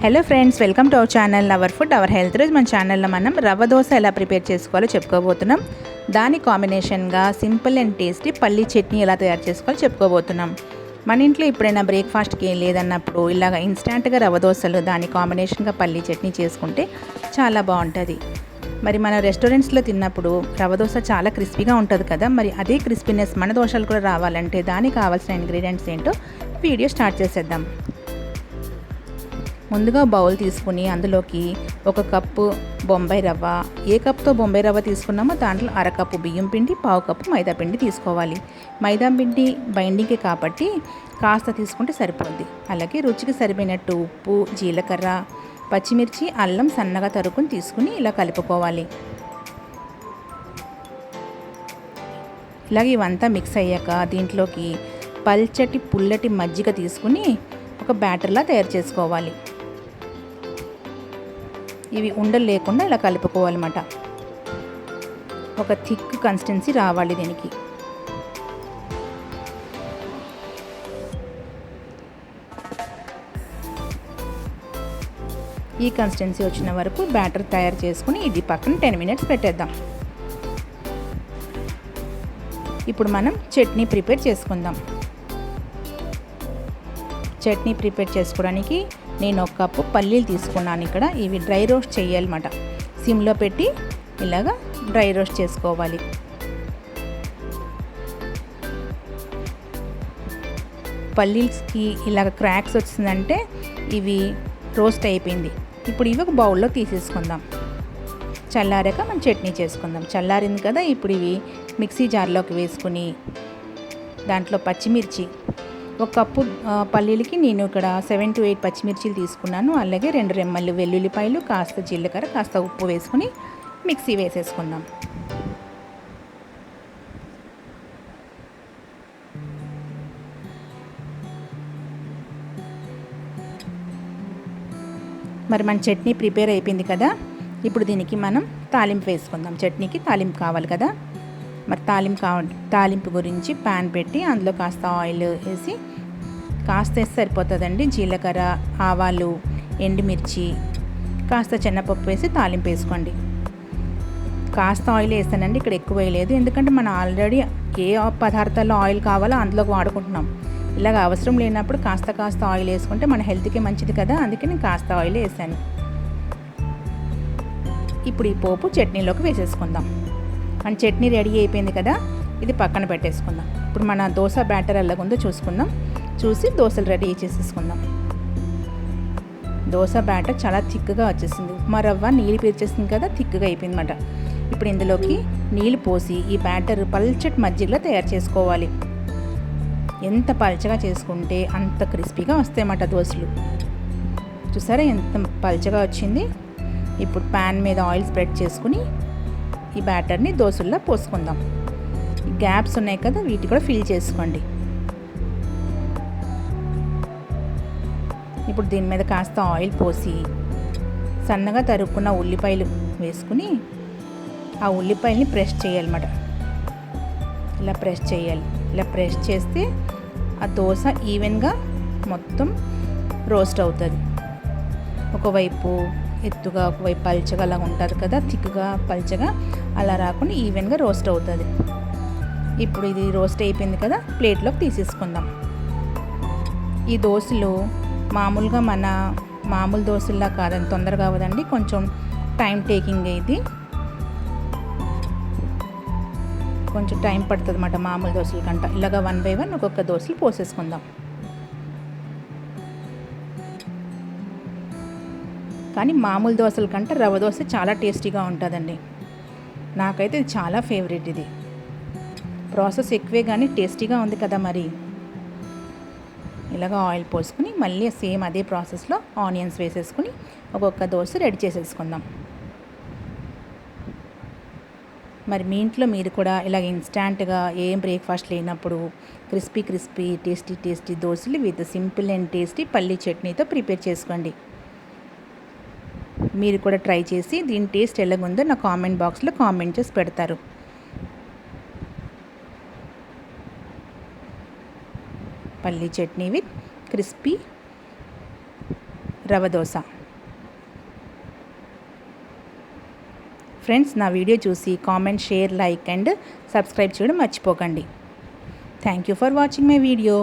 Hello friends, welcome to our channel our food our health. రోజు మన ఛానల్లో మనం రవ్వ దోశ ఎలా ప్రిపేర్ చేసుకోవాలో చెప్పుకోబోతున్నాం. దాని కాంబినేషన్గా సింపుల్ అండ్ టేస్టీ పల్లీ చట్నీ ఎలా తయారు చేసుకోవాలో చెప్పుకోబోతున్నాం. మన ఇంట్లో ఎప్పుడైనా బ్రేక్ఫాస్ట్కి ఏం లేదన్నప్పుడు ఇలాగ ఇన్స్టాంట్గా రవ్వ దోశలు దాని కాంబినేషన్గా పల్లీ చట్నీ చేసుకుంటే చాలా బాగుంటుంది. మరి మన రెస్టారెంట్స్లో తిన్నప్పుడు రవ్వ దోశ చాలా క్రిస్పీగా ఉంటుంది కదా, మరి అదే క్రిస్పీనెస్ మన దోశలు కూడా రావాలంటే దానికి కావాల్సిన ఇంగ్రీడియంట్స్ ఏంటో వీడియో స్టార్ట్ చేసేద్దాం. ముందుగా బౌల్ తీసుకుని అందులోకి 1 కప్పు బొంబాయి రవ్వ, ఏ కప్తో బొంబాయి రవ్వ తీసుకున్నామో దాంట్లో అరకప్పు బియ్యం పిండి, 1/2 కప్పు మైదా పిండి తీసుకోవాలి. మైదా పిండి బైండింగ్కి కాబట్టి కాస్త తీసుకుంటే సరిపోద్ది. అలాగే రుచికి సరిపోయినట్టు ఉప్పు, జీలకర్ర, పచ్చిమిర్చి, అల్లం సన్నగా తరుక్కుని తీసుకుని ఇలా కలుపుకోవాలి. ఇలాగే ఇవంతా మిక్స్ అయ్యాక దీంట్లోకి పల్చటి పుల్లటి మజ్జిగ తీసుకుని ఒక బ్యాటర్లా తయారు చేసుకోవాలి. ఇవి ఉండలు లేకుండా ఇలా కలుపుకోవాలన్నమాట. ఒక థిక్ కన్సిస్టెన్సీ రావాలి దీనికి. ఈ కన్సిస్టెన్సీ వచ్చిన వరకు బ్యాటర్ తయారు చేసుకుని ఇది పక్కన 10 మినిట్స్ పెట్టేద్దాం. ఇప్పుడు మనం చట్నీ ప్రిపేర్ చేసుకుందాం. చట్నీ ప్రిపేర్ చేసుకోవడానికి నేను 1 కప్పు పల్లీలు తీసుకున్నాను. ఇక్కడ ఇవి డ్రై రోస్ట్ చేయాలన్నమాట. సిమ్లో పెట్టి ఇలాగా డ్రై రోస్ట్ చేసుకోవాలి. పల్లీస్కి ఇలాగ క్రాక్స్ వచ్చిందంటే ఇవి రోస్ట్ అయిపోయింది. ఇప్పుడు ఇవి ఒక బౌల్లో తీసేసుకుందాం. చల్లారాక మనం చట్నీ చేసుకుందాం. చల్లారింది కదా, ఇప్పుడు ఇవి మిక్సీ జార్లోకి వేసుకుని దాంట్లో పచ్చిమిర్చి, 1 కప్పు పల్లీలకి నేను ఇక్కడ 7 to 8 పచ్చిమిర్చీలు తీసుకున్నాను. అలాగే 2 రెమ్మలు వెల్లుల్లిపాయలు, కాస్త జీలకర్ర, కాస్త ఉప్పు వేసుకుని మిక్సీ వేసేసుకుందాం. మరి మన చట్నీ ప్రిపేర్ అయిపోయింది కదా, ఇప్పుడు దీనికి మనం తాలింపు వేసుకుందాం. చట్నీకి తాలింపు కావాలి కదా, మరి తాలింపు గురించి ప్యాన్ పెట్టి అందులో కాస్త ఆయిల్ వేసి, కాస్త వేసి సరిపోతుందండి. జీలకర్ర, ఆవాలు, ఎండుమిర్చి, కాస్త శనగపప్పు వేసి తాలింపు వేసుకోండి. కాస్త ఆయిల్ వేస్తానండి, ఇక్కడ ఎక్కువ వేయలేదు, ఎందుకంటే మనం ఆల్రెడీ ఏ పదార్థాల్లో ఆయిల్ కావాలో అందులోకి వాడుకుంటున్నాం. ఇలాగ అవసరం లేనప్పుడు కాస్త ఆయిల్ వేసుకుంటే మన హెల్త్కి మంచిది కదా, అందుకే నేను కాస్త ఆయిల్ వేసాను. ఇప్పుడు ఈ పోపు చట్నీలోకి వేసేసుకుందాం. మన చట్నీ రెడీ అయిపోయింది కదా, ఇది పక్కన పెట్టేసుకుందాం. ఇప్పుడు మన దోశ బ్యాటర్ ఎలాగుందో చూసుకుందాం. చూసి దోశలు రెడీ చేసేసుకుందాం. దోశ బ్యాటర్ చాలా థిక్గా వచ్చేసింది. ఉప్మా రవ్వ నీళ్ళు పీల్చేసింది కదా, థిక్గా అయిపోయింది అన్నమాట. ఇప్పుడు ఇందులోకి నీళ్ళు పోసి ఈ బ్యాటర్ పల్చటి మజ్జిగలో తయారు చేసుకోవాలి. ఎంత పల్చగా చేసుకుంటే అంత క్రిస్పీగా వస్తాయన్నమాట దోశలు. చూసారా ఎంత పల్చగా వచ్చింది. ఇప్పుడు ప్యాన్ మీద ఆయిల్ స్ప్రెడ్ చేసుకుని ఈ బ్యాటర్ని దోశల్లో పోసుకుందాం. గ్యాప్స్ ఉన్నాయి కదా, వీటి కూడా ఫిల్ చేసుకోండి. ఇప్పుడు దీని మీద కాస్త ఆయిల్ పోసి సన్నగా తరుక్కున్న ఉల్లిపాయలు వేసుకుని ఆ ఉల్లిపాయల్ని ప్రెస్ చేయాలన్నమాట. ఇలా ప్రెస్ చేయాలి. ఇలా ప్రెస్ చేస్తే ఆ దోశ ఈవెన్గా మొత్తం రోస్ట్ అవుతుంది. ఒకవైపు ఎత్తుగా, ఒకవైపు పల్చగా అలా ఉంటుంది కదా, థిక్గా పల్చగా అలా రాకుండా ఈవెన్గా రోస్ట్ అవుతుంది. ఇప్పుడు ఇది రోస్ట్ అయిపోయింది కదా, ప్లేట్లోకి తీసేసుకుందాం. ఈ దోశలు మామూలుగా మన మామూలు దోశల్లా కాదని తొందరగా అవ్వదండి, కొంచెం టైం టేకింగ్. ఇది కొంచెం టైం పడుతుంది అన్నమాట మామూలు దోశల కంట. ఇలాగ 1 by 1 ఒక్కొక్క దోశలు పోసేసుకుందాం. కానీ మామూలు దోశల కంటే రవ్వ దోశ చాలా టేస్టీగా ఉంటుందండి. నాకైతే ఇది చాలా ఫేవరెట్. ఇది ప్రాసెస్ ఎక్కువే కానీ టేస్టీగా ఉంది కదా. మరి ఇలాగ ఆయిల్ పోసుకుని మళ్ళీ సేమ్ అదే ప్రాసెస్లో ఆనియన్స్ వేసేసుకుని ఒక్కొక్క దోశ రెడీ చేసేసుకుందాం. మరి మీ ఇంట్లో మీరు కూడా ఇలాగ ఇన్స్టాంట్గా ఏం బ్రేక్ఫాస్ట్ లేనప్పుడు క్రిస్పీ టేస్టీ దోశలు విత్ సింపుల్ అండ్ టేస్టీ పల్లీ చట్నీతో ప్రిపేర్ చేసుకోండి. మీరు కూడా ట్రై చేసి దీని టేస్ట్ ఎలాగుందో నా కామెంట్ బాక్స్లో కామెంట్ చేసి పెడతారు. పల్లీ chutney with crispy rava dosa. Friends, నా వీడియో చూసి comment, share, like and subscribe చేయడం మర్చిపోకండి. Thank you for watching my video.